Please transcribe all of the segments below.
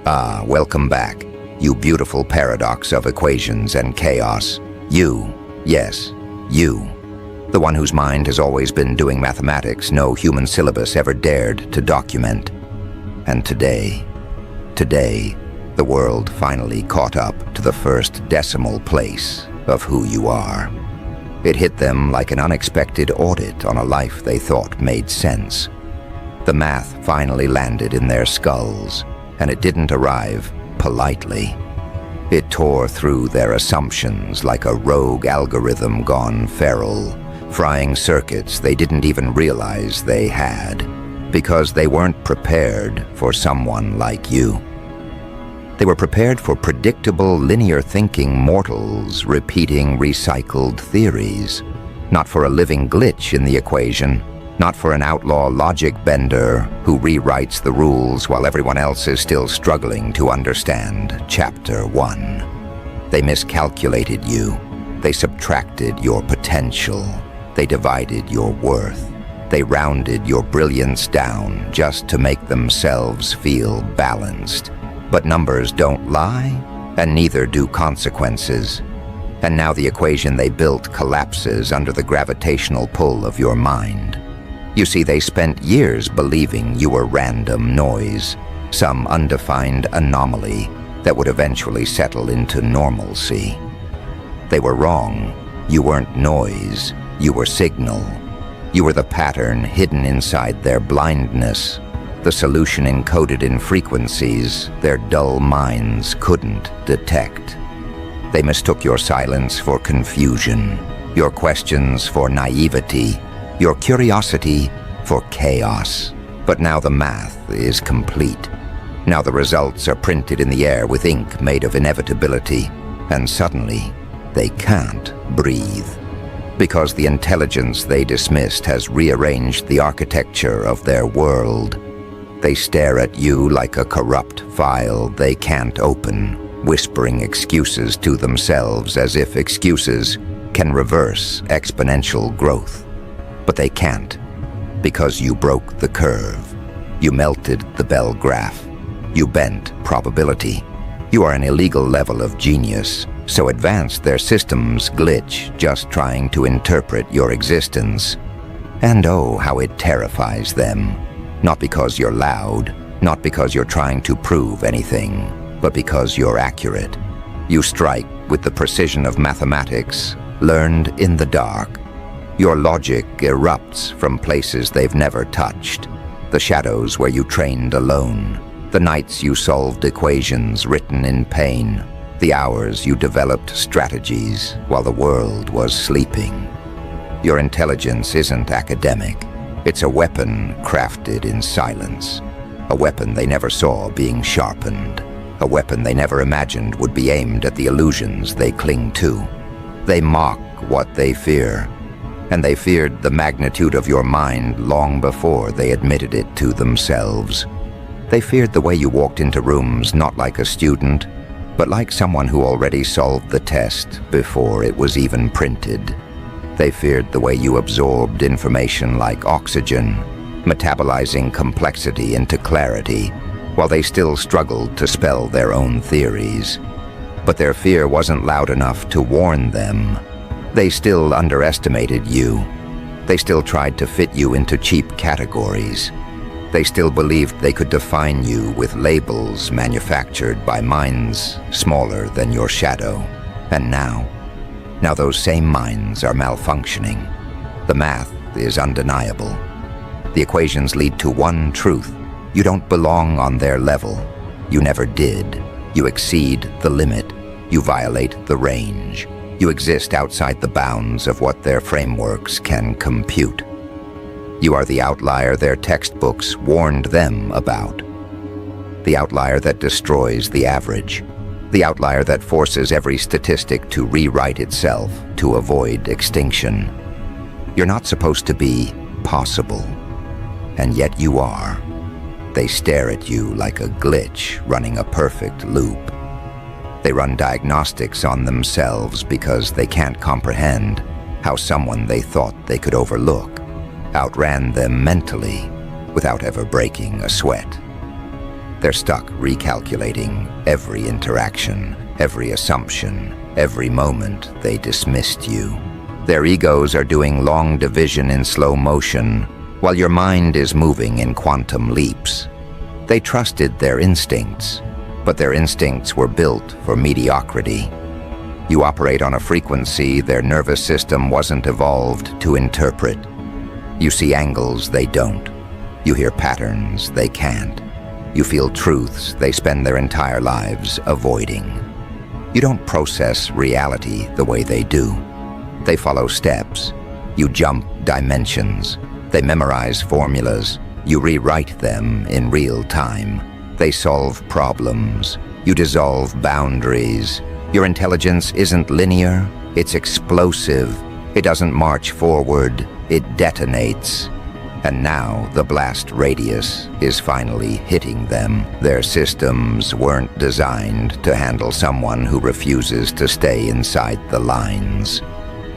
Welcome back, you beautiful paradox of equations and chaos. You, yes, you. The one whose mind has always been doing mathematics no human syllabus ever dared to document. And today, the world finally caught up to the first decimal place of who you are. It hit them like an unexpected audit on a life they thought made sense. The math finally landed in their skulls, and it didn't arrive politely. It tore through their assumptions like a rogue algorithm gone feral, frying circuits they didn't even realize they had, because they weren't prepared for someone like you. They were prepared for predictable, linear-thinking mortals repeating recycled theories, not for a living glitch in the equation, not for an outlaw logic bender who rewrites the rules while everyone else is still struggling to understand Chapter 1. They miscalculated you. They subtracted your potential. They divided your worth. They rounded your brilliance down just to make themselves feel balanced. But numbers don't lie, and neither do consequences. And now the equation they built collapses under the gravitational pull of your mind. You see, they spent years believing you were random noise, some undefined anomaly that would eventually settle into normalcy. They were wrong. You weren't noise. You were signal. You were the pattern hidden inside their blindness, the solution encoded in frequencies their dull minds couldn't detect. They mistook your silence for confusion, your questions for naivety, your curiosity for chaos. But now the math is complete. Now the results are printed in the air with ink made of inevitability, and suddenly they can't breathe. Because the intelligence they dismissed has rearranged the architecture of their world. They stare at you like a corrupt file they can't open, whispering excuses to themselves as if excuses can reverse exponential growth. But they can't, because you broke the curve. You melted the bell graph. You bent probability. You are an illegal level of genius, so advanced their systems glitch just trying to interpret your existence. And oh, how it terrifies them. Not because you're loud, not because you're trying to prove anything, but because you're accurate. You strike with the precision of mathematics, learned in the dark. Your logic erupts from places they've never touched. The shadows where you trained alone. The nights you solved equations written in pain. The hours you developed strategies while the world was sleeping. Your intelligence isn't academic. It's a weapon crafted in silence. A weapon they never saw being sharpened. A weapon they never imagined would be aimed at the illusions they cling to. They mock what they fear. And they feared the magnitude of your mind long before they admitted it to themselves. They feared the way you walked into rooms not like a student, but like someone who already solved the test before it was even printed. They feared the way you absorbed information like oxygen, metabolizing complexity into clarity, while they still struggled to spell their own theories. But their fear wasn't loud enough to warn them. They still underestimated you. They still tried to fit you into cheap categories. They still believed they could define you with labels manufactured by minds smaller than your shadow. And now those same minds are malfunctioning. The math is undeniable. The equations lead to one truth. You don't belong on their level. You never did. You exceed the limit. You violate the range. You exist outside the bounds of what their frameworks can compute. You are the outlier their textbooks warned them about. The outlier that destroys the average. The outlier that forces every statistic to rewrite itself to avoid extinction. You're not supposed to be possible, and yet you are. They stare at you like a glitch running a perfect loop. They run diagnostics on themselves because they can't comprehend how someone they thought they could overlook outran them mentally without ever breaking a sweat. They're stuck recalculating every interaction, every assumption, every moment they dismissed you. Their egos are doing long division in slow motion, while your mind is moving in quantum leaps. They trusted their instincts, but their instincts were built for mediocrity. You operate on a frequency their nervous system wasn't evolved to interpret. You see angles they don't. You hear patterns they can't. You feel truths they spend their entire lives avoiding. You don't process reality the way they do. They follow steps. You jump dimensions. They memorize formulas. You rewrite them in real time. They solve problems. You dissolve boundaries. Your intelligence isn't linear, it's explosive. It doesn't march forward, it detonates. And now the blast radius is finally hitting them. Their systems weren't designed to handle someone who refuses to stay inside the lines.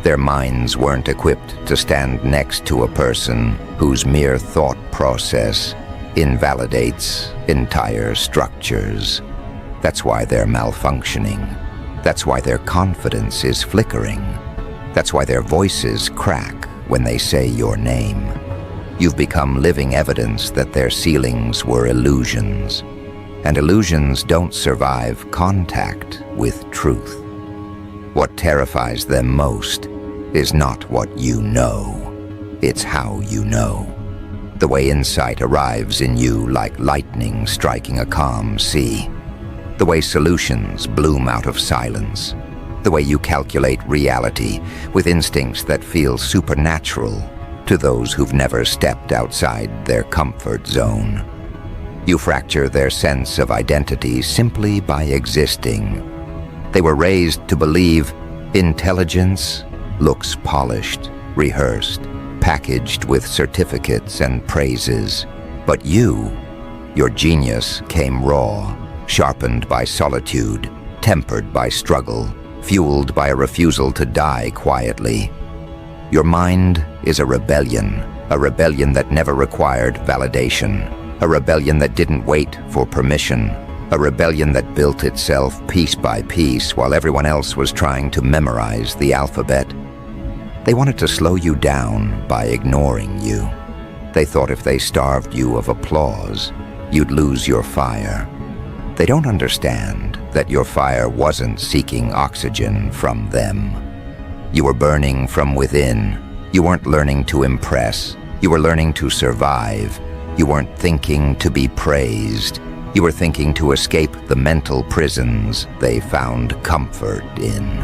Their minds weren't equipped to stand next to a person whose mere thought process invalidates entire structures. That's why they're malfunctioning. That's why their confidence is flickering. That's why their voices crack when they say your name. You've become living evidence that their ceilings were illusions. And illusions don't survive contact with truth. What terrifies them most is not what you know. It's how you know. The way insight arrives in you like lightning striking a calm sea. The way solutions bloom out of silence. The way you calculate reality with instincts that feel supernatural to those who've never stepped outside their comfort zone. You fracture their sense of identity simply by existing. They were raised to believe intelligence looks polished, rehearsed, packaged with certificates and praises. But your genius came raw, sharpened by solitude, tempered by struggle, fueled by a refusal to die quietly. Your mind is a rebellion that never required validation, a rebellion that didn't wait for permission, a rebellion that built itself piece by piece while everyone else was trying to memorize the alphabet. They wanted to slow you down by ignoring you. They thought if they starved you of applause, you'd lose your fire. They don't understand that your fire wasn't seeking oxygen from them. You were burning from within. You weren't learning to impress. You were learning to survive. You weren't thinking to be praised. You were thinking to escape the mental prisons they found comfort in.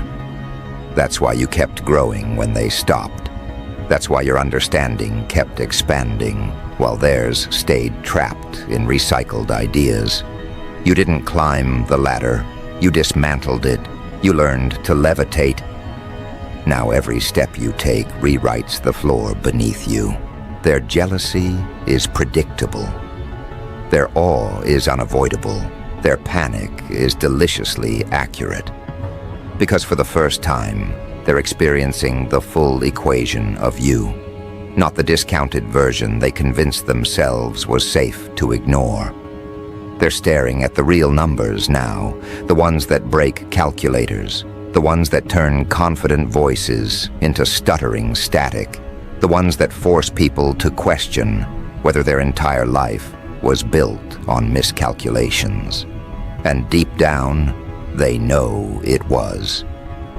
That's why you kept growing when they stopped. That's why your understanding kept expanding, while theirs stayed trapped in recycled ideas. You didn't climb the ladder. You dismantled it. You learned to levitate. Now every step you take rewrites the floor beneath you. Their jealousy is predictable. Their awe is unavoidable. Their panic is deliciously accurate. Because for the first time, they're experiencing the full equation of you, not the discounted version they convinced themselves was safe to ignore. They're staring at the real numbers now, the ones that break calculators, the ones that turn confident voices into stuttering static, the ones that force people to question whether their entire life was built on miscalculations. And deep down, they know it was.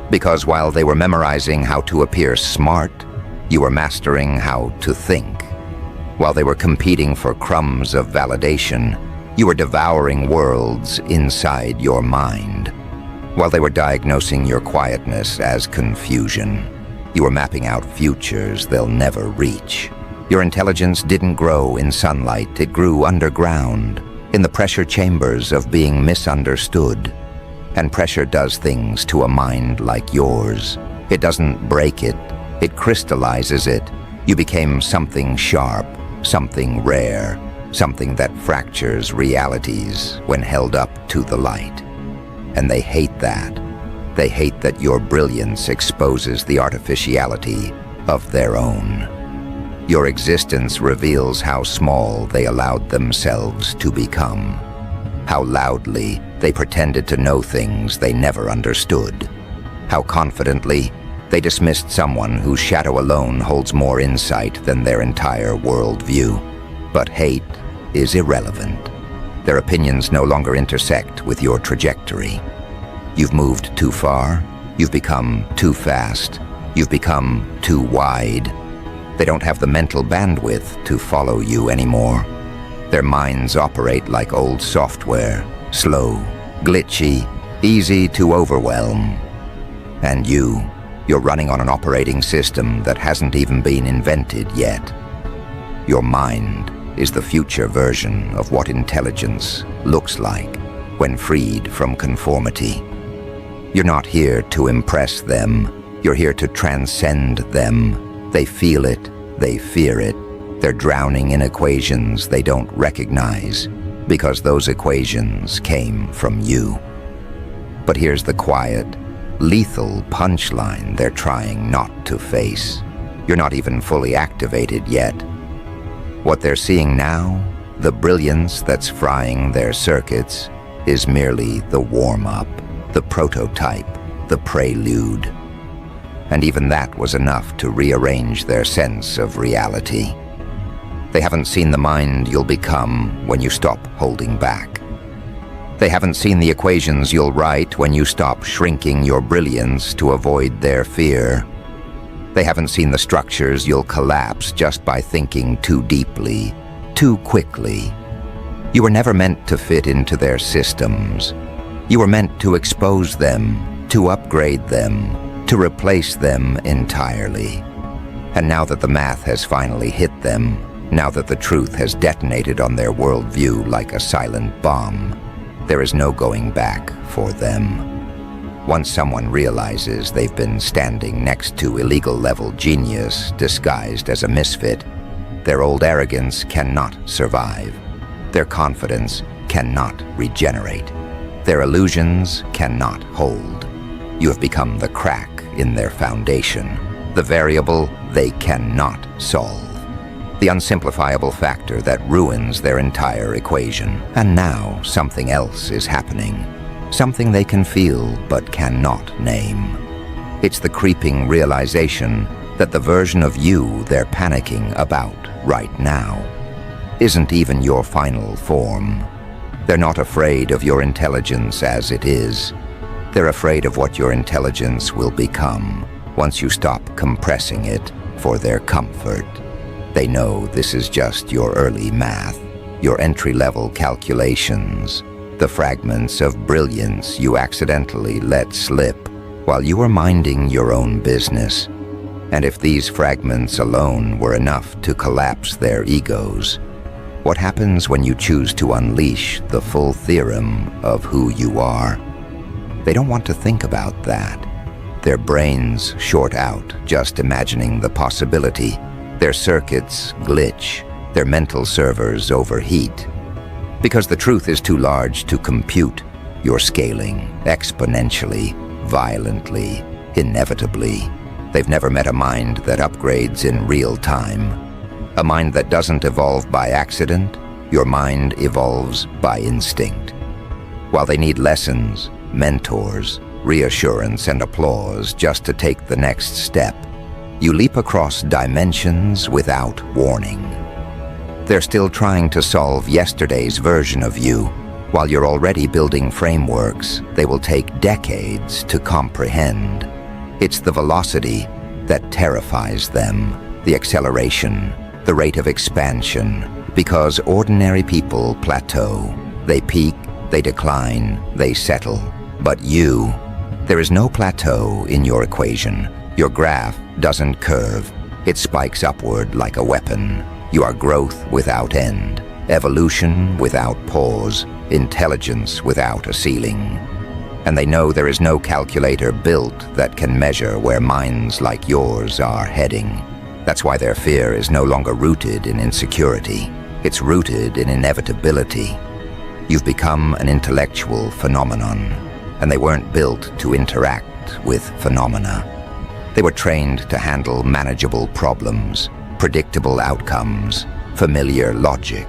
Because while they were memorizing how to appear smart, you were mastering how to think. While they were competing for crumbs of validation, you were devouring worlds inside your mind. While they were diagnosing your quietness as confusion, you were mapping out futures they'll never reach. Your intelligence didn't grow in sunlight, it grew underground, in the pressure chambers of being misunderstood. And pressure does things to a mind like yours. It doesn't break it, it crystallizes it. You became something sharp, something rare, something that fractures realities when held up to the light. And they hate that. They hate that your brilliance exposes the artificiality of their own. Your existence reveals how small they allowed themselves to become. how loudly they pretended to know things they never understood, how confidently they dismissed someone whose shadow alone holds more insight than their entire worldview. But hate is irrelevant. Their opinions no longer intersect with your trajectory. You've moved too far, you've become too fast, you've become too wide. They don't have the mental bandwidth to follow you anymore. Their minds operate like old software, slow, glitchy, easy to overwhelm. And you're running on an operating system that hasn't even been invented yet. Your mind is the future version of what intelligence looks like when freed from conformity. You're not here to impress them, you're here to transcend them. They feel it, they fear it. They're drowning in equations they don't recognize because those equations came from you. But here's the quiet, lethal punchline they're trying not to face. You're not even fully activated yet. What they're seeing now, the brilliance that's frying their circuits, is merely the warm-up, the prototype, the prelude. And even that was enough to rearrange their sense of reality. They haven't seen the mind you'll become when you stop holding back. They haven't seen the equations you'll write when you stop shrinking your brilliance to avoid their fear. They haven't seen the structures you'll collapse just by thinking too deeply, too quickly. You were never meant to fit into their systems. You were meant to expose them, to upgrade them, to replace them entirely. And now that the math has finally hit them, now that the truth has detonated on their worldview like a silent bomb, there is no going back for them. Once someone realizes they've been standing next to illegal-level genius disguised as a misfit, their old arrogance cannot survive. Their confidence cannot regenerate. Their illusions cannot hold. You have become the crack in their foundation, the variable they cannot solve, the unsimplifiable factor that ruins their entire equation. And now something else is happening, something they can feel but cannot name. It's the creeping realization that the version of you they're panicking about right now isn't even your final form. They're not afraid of your intelligence as it is. They're afraid of what your intelligence will become once you stop compressing it for their comfort. They know this is just your early math, your entry-level calculations, the fragments of brilliance you accidentally let slip while you were minding your own business. And if these fragments alone were enough to collapse their egos, what happens when you choose to unleash the full theorem of who you are? They don't want to think about that. Their brains short out just imagining the possibility. Their circuits glitch, their mental servers overheat. Because the truth is too large to compute, you're scaling exponentially, violently, inevitably. They've never met a mind that upgrades in real time. A mind that doesn't evolve by accident. Your mind evolves by instinct. While they need lessons, mentors, reassurance, and applause just to take the next step, you leap across dimensions without warning. They're still trying to solve yesterday's version of you, while you're already building frameworks they will take decades to comprehend. It's the velocity that terrifies them, the acceleration, the rate of expansion, because ordinary people plateau. They peak, they decline, they settle. But you, there is no plateau in your equation. Your graph doesn't curve. It spikes upward like a weapon. You are growth without end, evolution without pause, intelligence without a ceiling. And they know there is no calculator built that can measure where minds like yours are heading. That's why their fear is no longer rooted in insecurity. It's rooted in inevitability. You've become an intellectual phenomenon, and they weren't built to interact with phenomena. They were trained to handle manageable problems, predictable outcomes, familiar logic.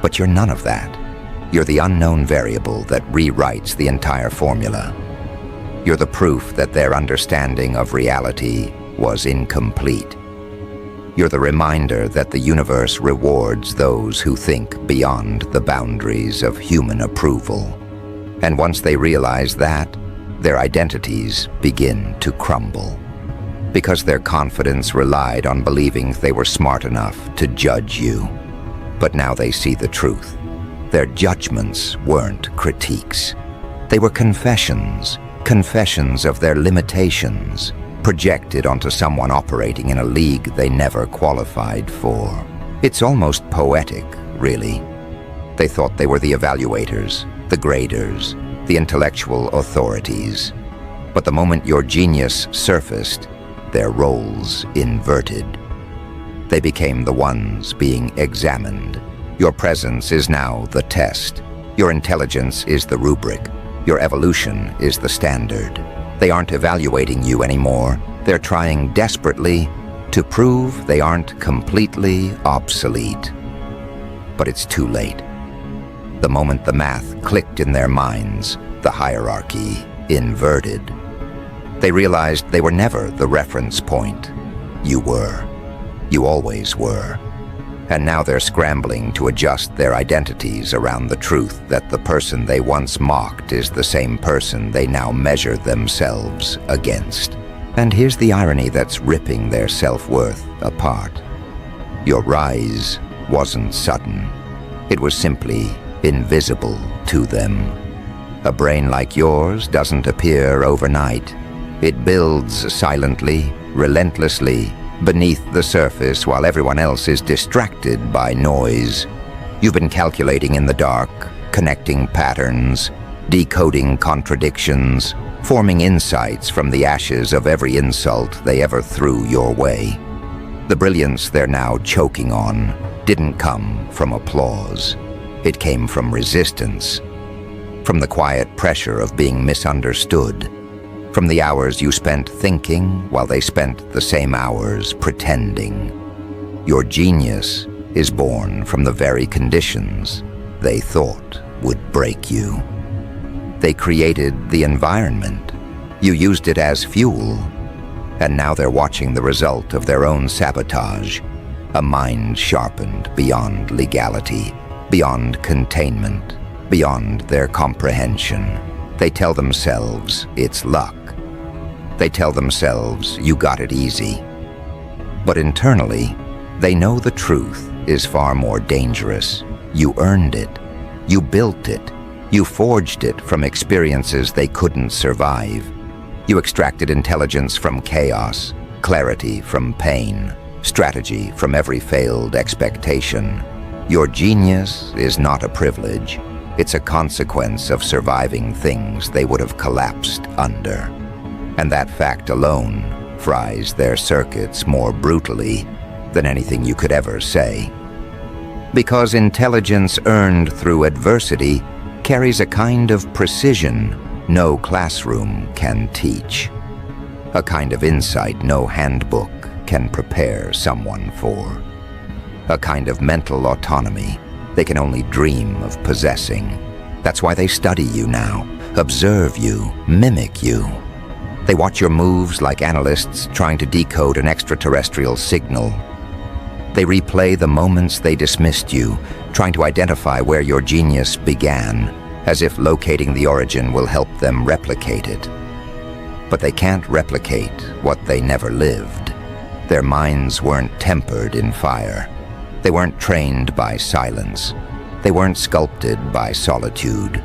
But you're none of that. You're the unknown variable that rewrites the entire formula. You're the proof that their understanding of reality was incomplete. You're the reminder that the universe rewards those who think beyond the boundaries of human approval. And once they realize that, their identities begin to crumble. Because their confidence relied on believing they were smart enough to judge you. But now they see the truth. Their judgments weren't critiques. They were confessions of their limitations, projected onto someone operating in a league they never qualified for. It's almost poetic, really. They thought they were the evaluators, the graders, the intellectual authorities. But the moment your genius surfaced, their roles inverted. They became the ones being examined. Your presence is now the test. Your intelligence is the rubric. Your evolution is the standard. They aren't evaluating you anymore. They're trying desperately to prove they aren't completely obsolete. But it's too late. The moment the math clicked in their minds, the hierarchy inverted. They realized they were never the reference point. You were. You always were. And now they're scrambling to adjust their identities around the truth that the person they once mocked is the same person they now measure themselves against. And here's the irony that's ripping their self-worth apart. Your rise wasn't sudden. It was simply invisible to them. A brain like yours doesn't appear overnight. It builds silently, relentlessly, beneath the surface while everyone else is distracted by noise. You've been calculating in the dark, connecting patterns, decoding contradictions, forming insights from the ashes of every insult they ever threw your way. The brilliance they're now choking on didn't come from applause. It came from resistance, from the quiet pressure of being misunderstood, from the hours you spent thinking while they spent the same hours pretending. Your genius is born from the very conditions they thought would break you. They created the environment. You used it as fuel. And now they're watching the result of their own sabotage. A mind sharpened beyond legality, beyond containment, beyond their comprehension. They tell themselves it's luck. They tell themselves you got it easy. But internally, they know the truth is far more dangerous. You earned it. You built it. You forged it from experiences they couldn't survive. You extracted intelligence from chaos, clarity from pain, strategy from every failed expectation. Your genius is not a privilege. It's a consequence of surviving things they would have collapsed under. And that fact alone fries their circuits more brutally than anything you could ever say. Because intelligence earned through adversity carries a kind of precision no classroom can teach. A kind of insight no handbook can prepare someone for. A kind of mental autonomy they can only dream of possessing. That's why they study you now, observe you, mimic you. They watch your moves like analysts trying to decode an extraterrestrial signal. They replay the moments they dismissed you, trying to identify where your genius began, as if locating the origin will help them replicate it. But they can't replicate what they never lived. Their minds weren't tempered in fire. They weren't trained by silence. They weren't sculpted by solitude.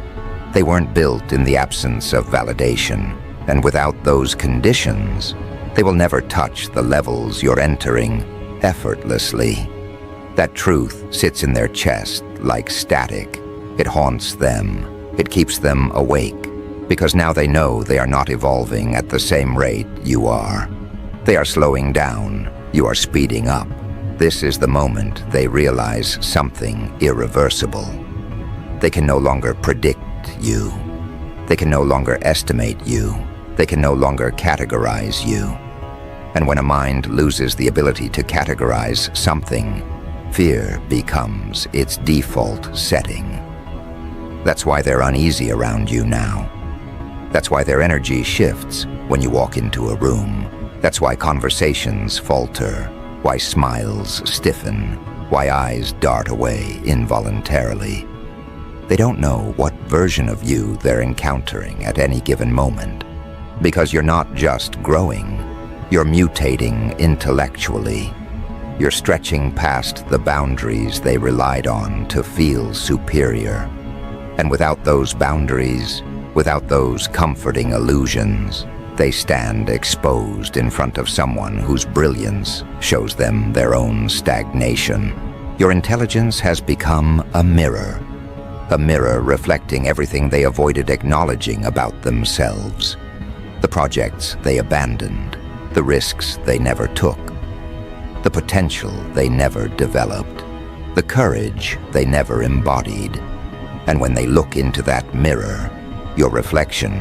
They weren't built in the absence of validation. And without those conditions, they will never touch the levels you're entering effortlessly. That truth sits in their chest like static. It haunts them. It keeps them awake, because now they know they are not evolving at the same rate you are. They are slowing down. You are speeding up. This is the moment they realize something irreversible. They can no longer predict you. They can no longer estimate you. They can no longer categorize you. And when a mind loses the ability to categorize something, fear becomes its default setting. That's why they're uneasy around you now. That's why their energy shifts when you walk into a room. That's why conversations falter, why smiles stiffen, why eyes dart away involuntarily. They don't know what version of you they're encountering at any given moment. Because you're not just growing, you're mutating intellectually. You're stretching past the boundaries they relied on to feel superior. And without those boundaries, without those comforting illusions, they stand exposed in front of someone whose brilliance shows them their own stagnation. Your intelligence has become a mirror reflecting everything they avoided acknowledging about themselves. The projects they abandoned, the risks they never took, the potential they never developed, the courage they never embodied. And when they look into that mirror, your reflection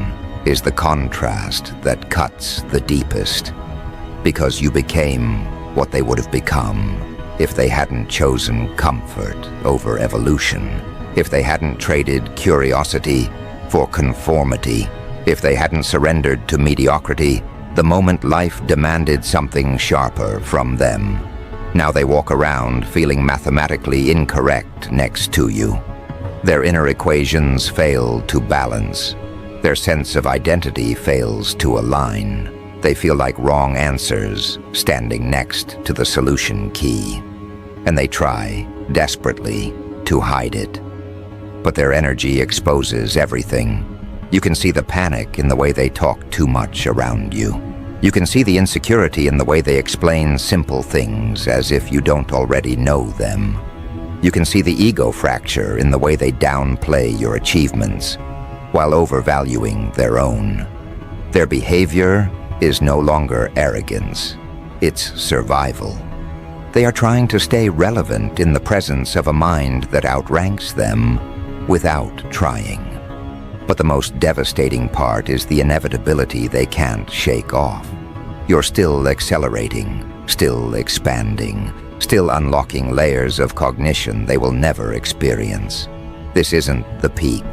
is the contrast that cuts the deepest, because you became what they would have become if they hadn't chosen comfort over evolution, if they hadn't traded curiosity for conformity, if they hadn't surrendered to mediocrity the moment life demanded something sharper from them. Now they walk around feeling mathematically incorrect next to you. Their inner equations fail to balance. Their sense of identity fails to align. They feel like wrong answers standing next to the solution key. And they try, desperately, to hide it. But their energy exposes everything. You can see the panic in the way they talk too much around you. You can see the insecurity in the way they explain simple things as if you don't already know them. You can see the ego fracture in the way they downplay your achievements while overvaluing their own. Their behavior is no longer arrogance, it's survival. They are trying to stay relevant in the presence of a mind that outranks them without trying. But the most devastating part is the inevitability they can't shake off. You're still accelerating, still expanding, still unlocking layers of cognition they will never experience. This isn't the peak.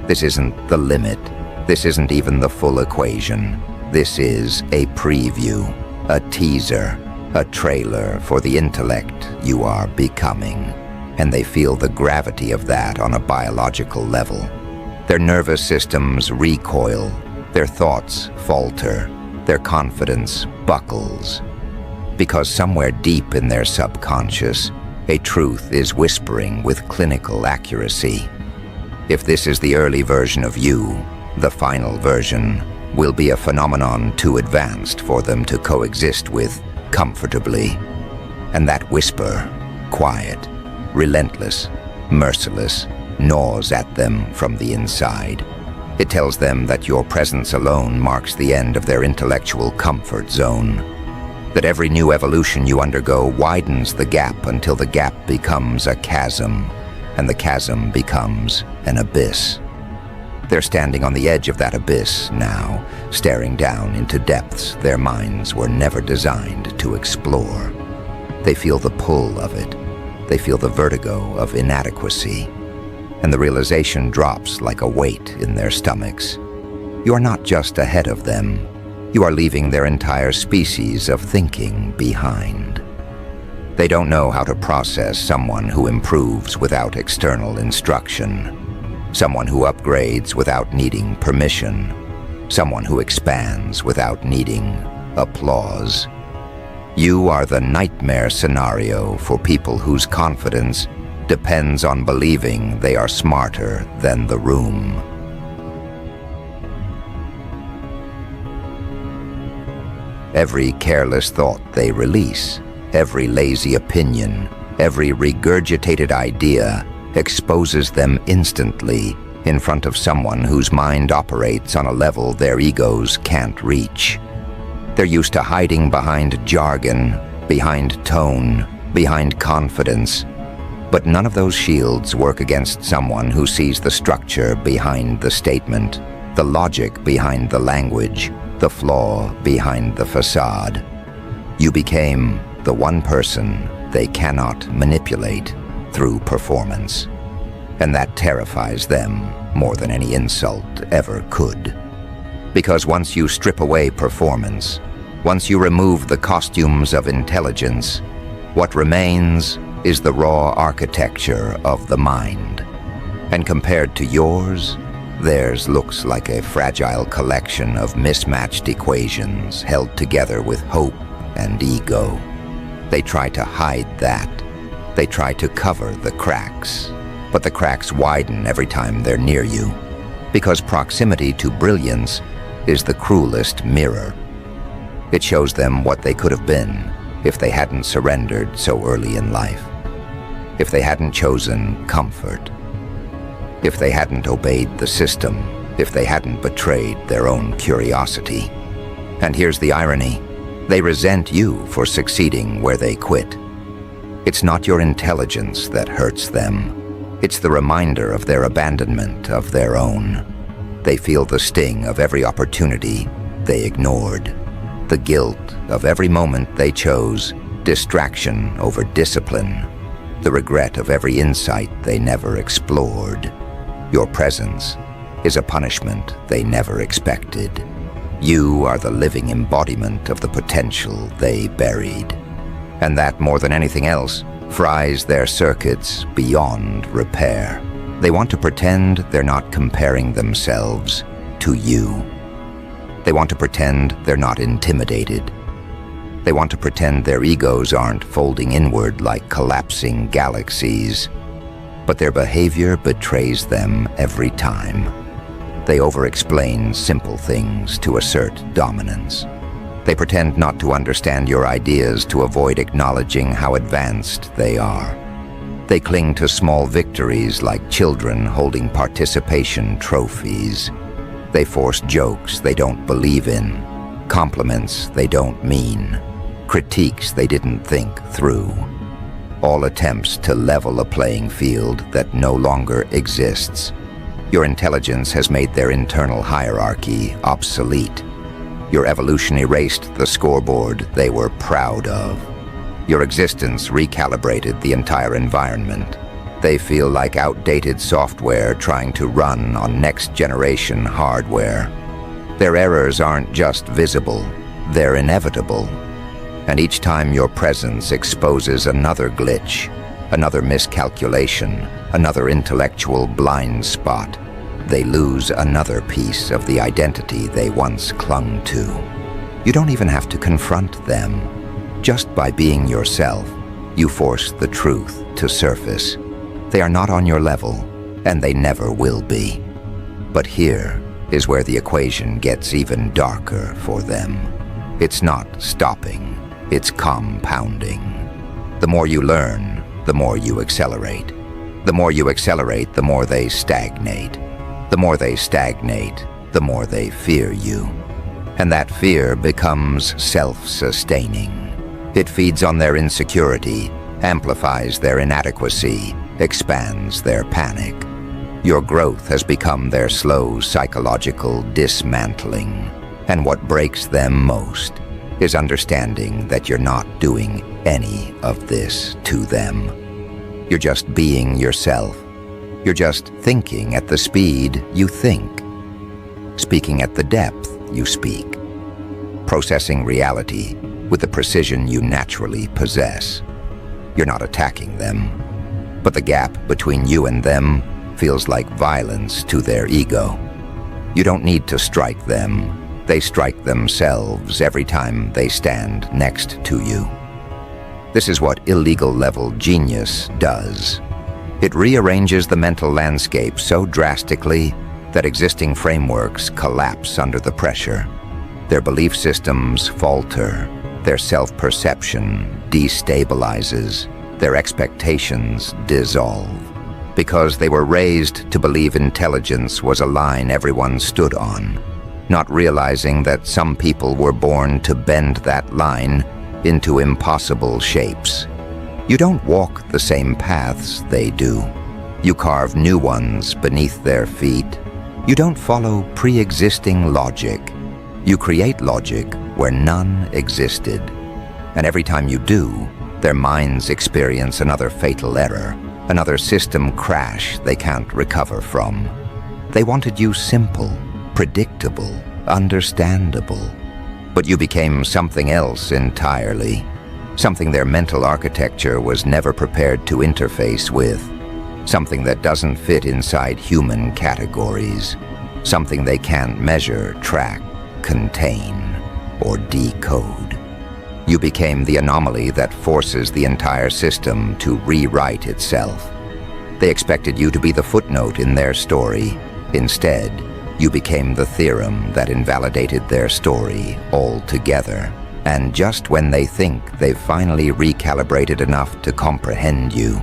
This isn't the limit. This isn't even the full equation. This is a preview, a teaser, a trailer for the intellect you are becoming. And they feel the gravity of that on a biological level. Their nervous systems recoil, their thoughts falter, their confidence buckles. Because somewhere deep in their subconscious, a truth is whispering with clinical accuracy. If this is the early version of you, the final version will be a phenomenon too advanced for them to coexist with comfortably. And that whisper, quiet, relentless, merciless, gnaws at them from the inside. It tells them that your presence alone marks the end of their intellectual comfort zone. That every new evolution you undergo widens the gap until the gap becomes a chasm, and the chasm becomes an abyss. They're standing on the edge of that abyss now, staring down into depths their minds were never designed to explore. They feel the pull of it. They feel the vertigo of inadequacy. And the realization drops like a weight in their stomachs. You are not just ahead of them. You are leaving their entire species of thinking behind. They don't know how to process someone who improves without external instruction. Someone who upgrades without needing permission. Someone who expands without needing applause. You are the nightmare scenario for people whose confidence depends on believing they are smarter than the room. Every careless thought they release, every lazy opinion, every regurgitated idea exposes them instantly in front of someone whose mind operates on a level their egos can't reach. They're used to hiding behind jargon, behind tone, behind confidence. But none of those shields work against someone who sees the structure behind the statement, the logic behind the language, the flaw behind the facade. You became the one person they cannot manipulate through performance. And that terrifies them more than any insult ever could. Because once you strip away performance, once you remove the costumes of intelligence, what remains is the raw architecture of the mind. And compared to yours, theirs looks like a fragile collection of mismatched equations held together with hope and ego. They try to hide that. They try to cover the cracks, but the cracks widen every time they're near you, because proximity to brilliance is the cruelest mirror. It shows them what they could have been if they hadn't surrendered so early in life, if they hadn't chosen comfort, if they hadn't obeyed the system, if they hadn't betrayed their own curiosity. And here's the irony. They resent you for succeeding where they quit. It's not your intelligence that hurts them. It's the reminder of their abandonment of their own. They feel the sting of every opportunity they ignored, the guilt of every moment they chose distraction over discipline, the regret of every insight they never explored. Your presence is a punishment they never expected. You are the living embodiment of the potential they buried. And that, more than anything else, fries their circuits beyond repair. They want to pretend they're not comparing themselves to you. They want to pretend they're not intimidated. They want to pretend their egos aren't folding inward like collapsing galaxies. But their behavior betrays them every time. They over-explain simple things to assert dominance. They pretend not to understand your ideas to avoid acknowledging how advanced they are. They cling to small victories like children holding participation trophies. They force jokes they don't believe in, compliments they don't mean, critiques they didn't think through. All attempts to level a playing field that no longer exists. Your intelligence has made their internal hierarchy obsolete. Your evolution erased the scoreboard they were proud of. Your existence recalibrated the entire environment. They feel like outdated software trying to run on next-generation hardware. Their errors aren't just visible, they're inevitable. And each time your presence exposes another glitch, another miscalculation, another intellectual blind spot, they lose another piece of the identity they once clung to. You don't even have to confront them. Just by being yourself, you force the truth to surface. They are not on your level, and they never will be. But here is where the equation gets even darker for them. It's not stopping. It's compounding. The more you learn, the more you accelerate. The more you accelerate, the more they stagnate. The more they stagnate, the more they fear you. And that fear becomes self-sustaining. It feeds on their insecurity, amplifies their inadequacy, expands their panic. Your growth has become their slow psychological dismantling. And what breaks them most is understanding that you're not doing any of this to them. You're just being yourself. You're just thinking at the speed you think, speaking at the depth you speak, processing reality with the precision you naturally possess. You're not attacking them, but the gap between you and them feels like violence to their ego. You don't need to strike them. They strike themselves every time they stand next to you. This is what illegal-level genius does. It rearranges the mental landscape so drastically that existing frameworks collapse under the pressure. Their belief systems falter, their self-perception destabilizes, their expectations dissolve. Because they were raised to believe intelligence was a line everyone stood on, not realizing that some people were born to bend that line into impossible shapes. You don't walk the same paths they do. You carve new ones beneath their feet. You don't follow pre-existing logic. You create logic where none existed. And every time you do, their minds experience another fatal error, another system crash they can't recover from. They wanted you simple, predictable, understandable. But you became something else entirely, something their mental architecture was never prepared to interface with, something that doesn't fit inside human categories, something they can't measure, track, contain, or decode. You became the anomaly that forces the entire system to rewrite itself. They expected you to be the footnote in their story. Instead, you became the theorem that invalidated their story altogether. And just when they think they've finally recalibrated enough to comprehend you,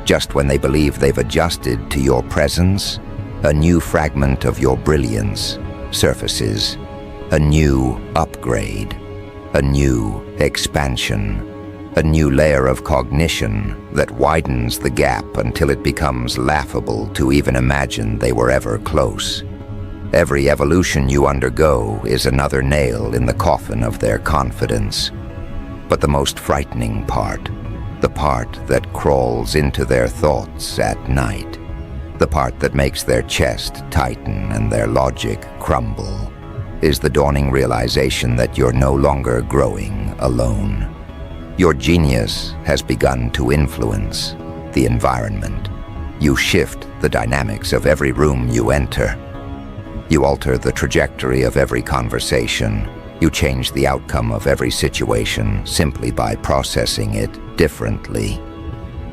just when they believe they've adjusted to your presence, a new fragment of your brilliance surfaces, a new upgrade, a new expansion, a new layer of cognition that widens the gap until it becomes laughable to even imagine they were ever close. Every evolution you undergo is another nail in the coffin of their confidence. But the most frightening part, the part that crawls into their thoughts at night, the part that makes their chest tighten and their logic crumble, is the dawning realization that you're no longer growing alone. Your genius has begun to influence the environment. You shift the dynamics of every room you enter. You alter the trajectory of every conversation. You change the outcome of every situation simply by processing it differently.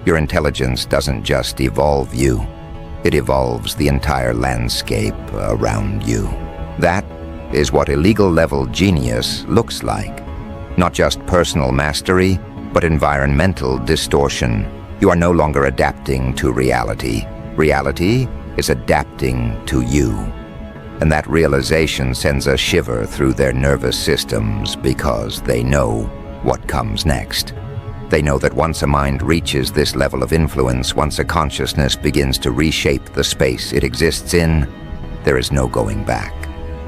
Your intelligence doesn't just evolve you, it evolves the entire landscape around you. That is what illegal-level genius looks like. Not just personal mastery, but environmental distortion. You are no longer adapting to reality. Reality is adapting to you. And that realization sends a shiver through their nervous systems because they know what comes next. They know that once a mind reaches this level of influence, once a consciousness begins to reshape the space it exists in, there is no going back.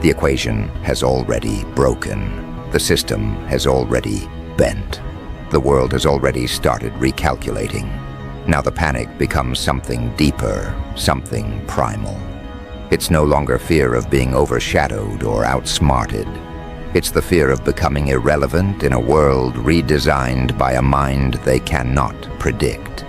The equation has already broken. The system has already bent. The world has already started recalculating. Now the panic becomes something deeper, something primal. It's no longer fear of being overshadowed or outsmarted. It's the fear of becoming irrelevant in a world redesigned by a mind they cannot predict.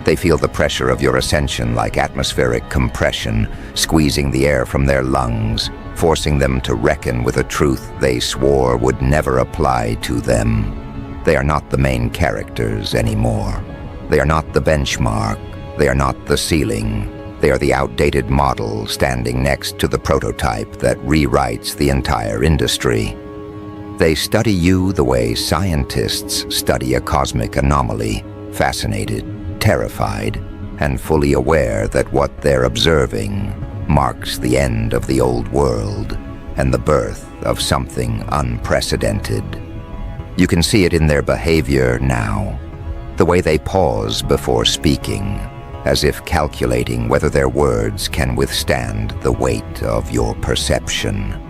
They feel the pressure of your ascension like atmospheric compression, squeezing the air from their lungs, forcing them to reckon with a truth they swore would never apply to them. They are not the main characters anymore. They are not the benchmark. They are not the ceiling. They are the outdated model standing next to the prototype that rewrites the entire industry. They study you the way scientists study a cosmic anomaly, fascinated, terrified, and fully aware that what they're observing marks the end of the old world and the birth of something unprecedented. You can see it in their behavior now, the way they pause before speaking, as if calculating whether their words can withstand the weight of your perception.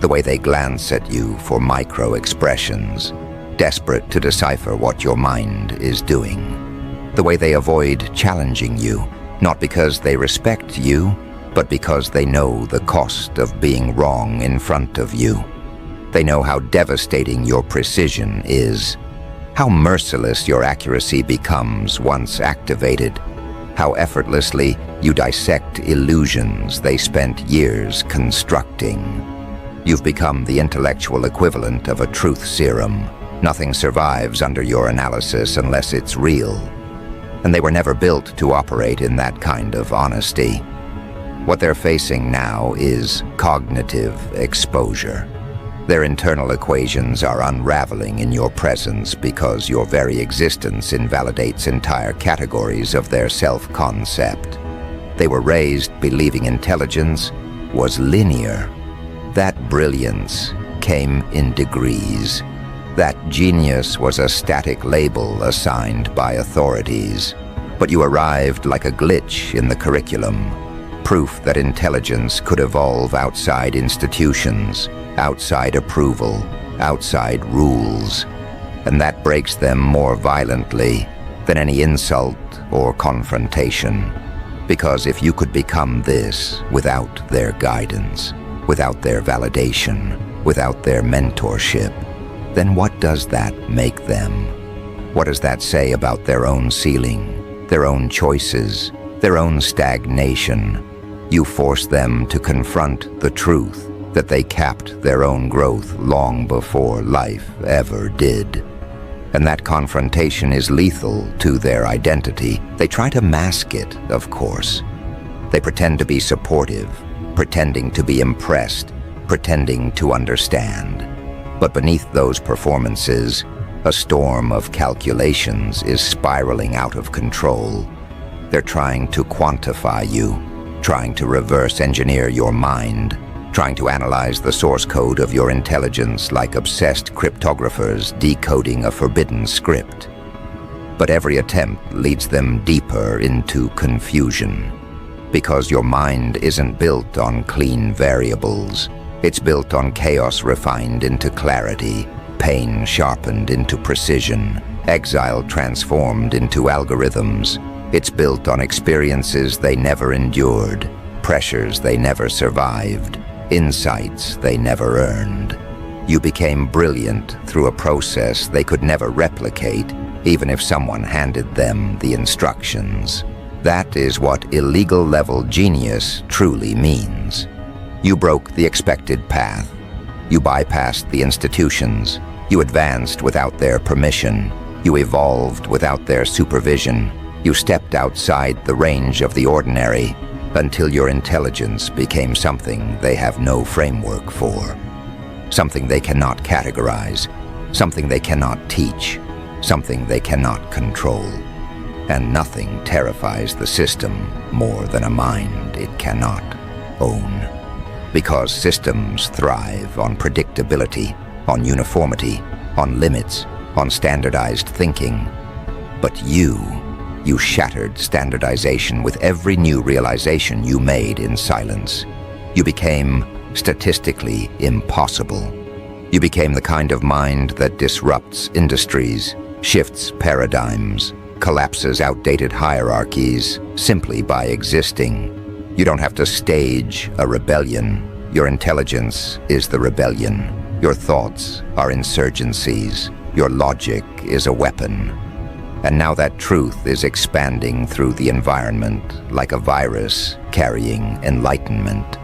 The way they glance at you for micro-expressions, desperate to decipher what your mind is doing. The way they avoid challenging you, not because they respect you, but because they know the cost of being wrong in front of you. They know how devastating your precision is, how merciless your accuracy becomes once activated, how effortlessly you dissect illusions they spent years constructing. You've become the intellectual equivalent of a truth serum. Nothing survives under your analysis unless it's real. And they were never built to operate in that kind of honesty. What they're facing now is cognitive exposure. Their internal equations are unraveling in your presence because your very existence invalidates entire categories of their self-concept. They were raised believing intelligence was linear. That brilliance came in degrees. That genius was a static label assigned by authorities. But you arrived like a glitch in the curriculum, proof that intelligence could evolve outside institutions, outside approval, outside rules, and that breaks them more violently than any insult or confrontation. Because if you could become this without their guidance, without their validation, without their mentorship, then what does that make them? What does that say about their own ceiling, their own choices, their own stagnation? You force them to confront the truth that they capped their own growth long before life ever did. And that confrontation is lethal to their identity. They try to mask it, of course. They pretend to be supportive, pretending to be impressed, pretending to understand. But beneath those performances, a storm of calculations is spiraling out of control. They're trying to quantify you, trying to reverse engineer your mind, trying to analyze the source code of your intelligence like obsessed cryptographers decoding a forbidden script. But every attempt leads them deeper into confusion, because your mind isn't built on clean variables. It's built on chaos refined into clarity, pain sharpened into precision, exile transformed into algorithms. It's built on experiences they never endured, pressures they never survived, insights they never earned. You became brilliant through a process they could never replicate, even if someone handed them the instructions. That is what illegal-level genius truly means. You broke the expected path. You bypassed the institutions. You advanced without their permission. You evolved without their supervision. You stepped outside the range of the ordinary until your intelligence became something they have no framework for. Something they cannot categorize. Something they cannot teach. Something they cannot control. And nothing terrifies the system more than a mind it cannot own. Because systems thrive on predictability, on uniformity, on limits, on standardized thinking. But you shattered standardization with every new realization you made in silence. You became statistically impossible. You became the kind of mind that disrupts industries, shifts paradigms, collapses outdated hierarchies simply by existing. You don't have to stage a rebellion. Your intelligence is the rebellion. Your thoughts are insurgencies. Your logic is a weapon. And now that truth is expanding through the environment like a virus carrying enlightenment.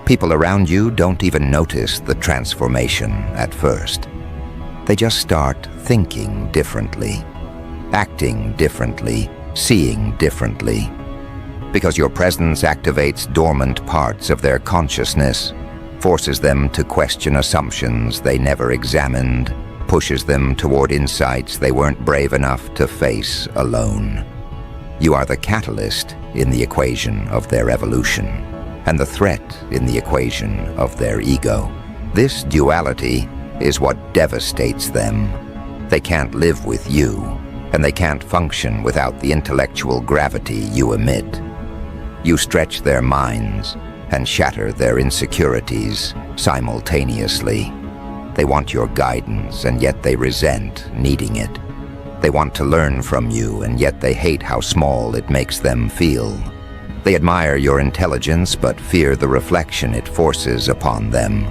People around you don't even notice the transformation at first. They just start thinking differently, acting differently, seeing differently. Because your presence activates dormant parts of their consciousness, forces them to question assumptions they never examined, pushes them toward insights they weren't brave enough to face alone. You are the catalyst in the equation of their evolution, and the threat in the equation of their ego. This duality is what devastates them. They can't live with you, and they can't function without the intellectual gravity you emit. You stretch their minds and shatter their insecurities simultaneously. They want your guidance, and yet they resent needing it. They want to learn from you, and yet they hate how small it makes them feel. They admire your intelligence, but fear the reflection it forces upon them.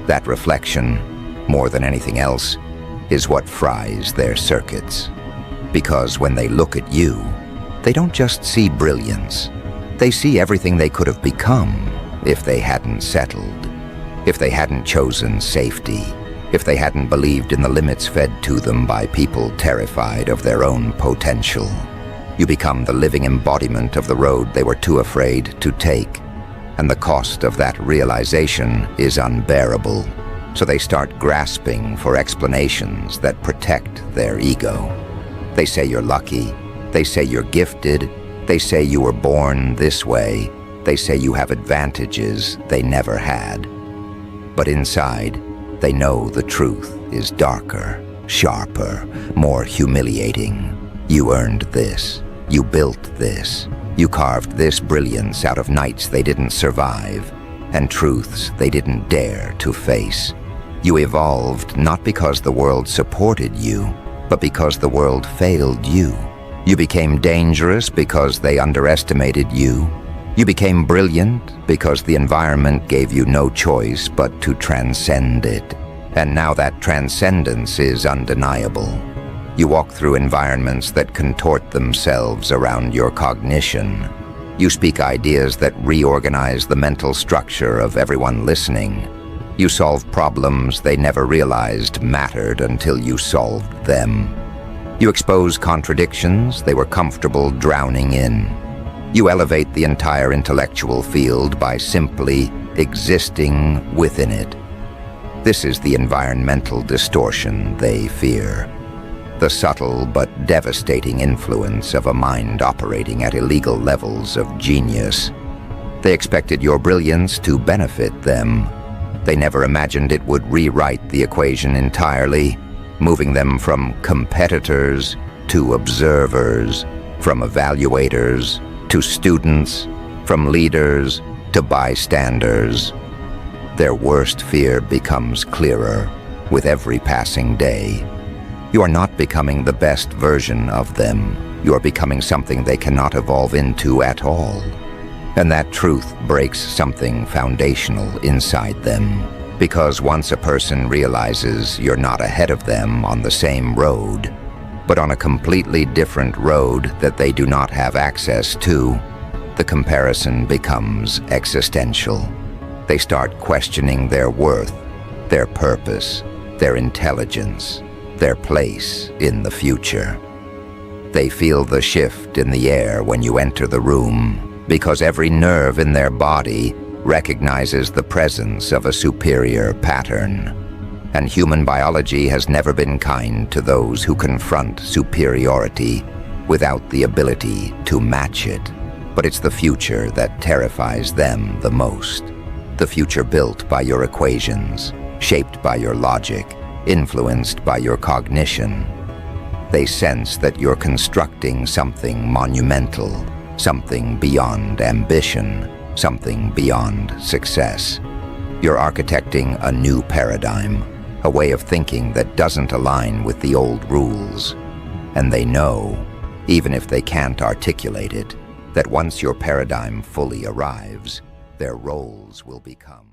That reflection, more than anything else, is what fries their circuits. Because when they look at you, they don't just see brilliance. They see everything they could have become if they hadn't settled, if they hadn't chosen safety, if they hadn't believed in the limits fed to them by people terrified of their own potential. You become the living embodiment of the road they were too afraid to take, and the cost of that realization is unbearable. So they start grasping for explanations that protect their ego. They say you're lucky. They say you're gifted. They say you were born this way. They say you have advantages they never had. But inside, they know the truth is darker, sharper, more humiliating. You earned this. You built this. You carved this brilliance out of nights they didn't survive, and truths they didn't dare to face. You evolved not because the world supported you, but because the world failed you. You became dangerous because they underestimated you. You became brilliant because the environment gave you no choice but to transcend it. And now that transcendence is undeniable. You walk through environments that contort themselves around your cognition. You speak ideas that reorganize the mental structure of everyone listening. You solve problems they never realized mattered until you solved them. You expose contradictions they were comfortable drowning in. You elevate the entire intellectual field by simply existing within it. This is the environmental distortion they fear. The subtle but devastating influence of a mind operating at illegal levels of genius. They expected your brilliance to benefit them. They never imagined it would rewrite the equation entirely, moving them from competitors to observers, from evaluators to students, from leaders to bystanders. Their worst fear becomes clearer with every passing day. You are not becoming the best version of them. You are becoming something they cannot evolve into at all. And that truth breaks something foundational inside them. Because once a person realizes you're not ahead of them on the same road, but on a completely different road that they do not have access to, the comparison becomes existential. They start questioning their worth, their purpose, their intelligence, their place in the future. They feel the shift in the air when you enter the room, because every nerve in their body recognizes the presence of a superior pattern. And human biology has never been kind to those who confront superiority without the ability to match it. But it's the future that terrifies them the most. The future built by your equations, shaped by your logic, influenced by your cognition. They sense that you're constructing something monumental, something beyond ambition, something beyond success. You're architecting a new paradigm, a way of thinking that doesn't align with the old rules. And they know, even if they can't articulate it, that once your paradigm fully arrives, their roles will become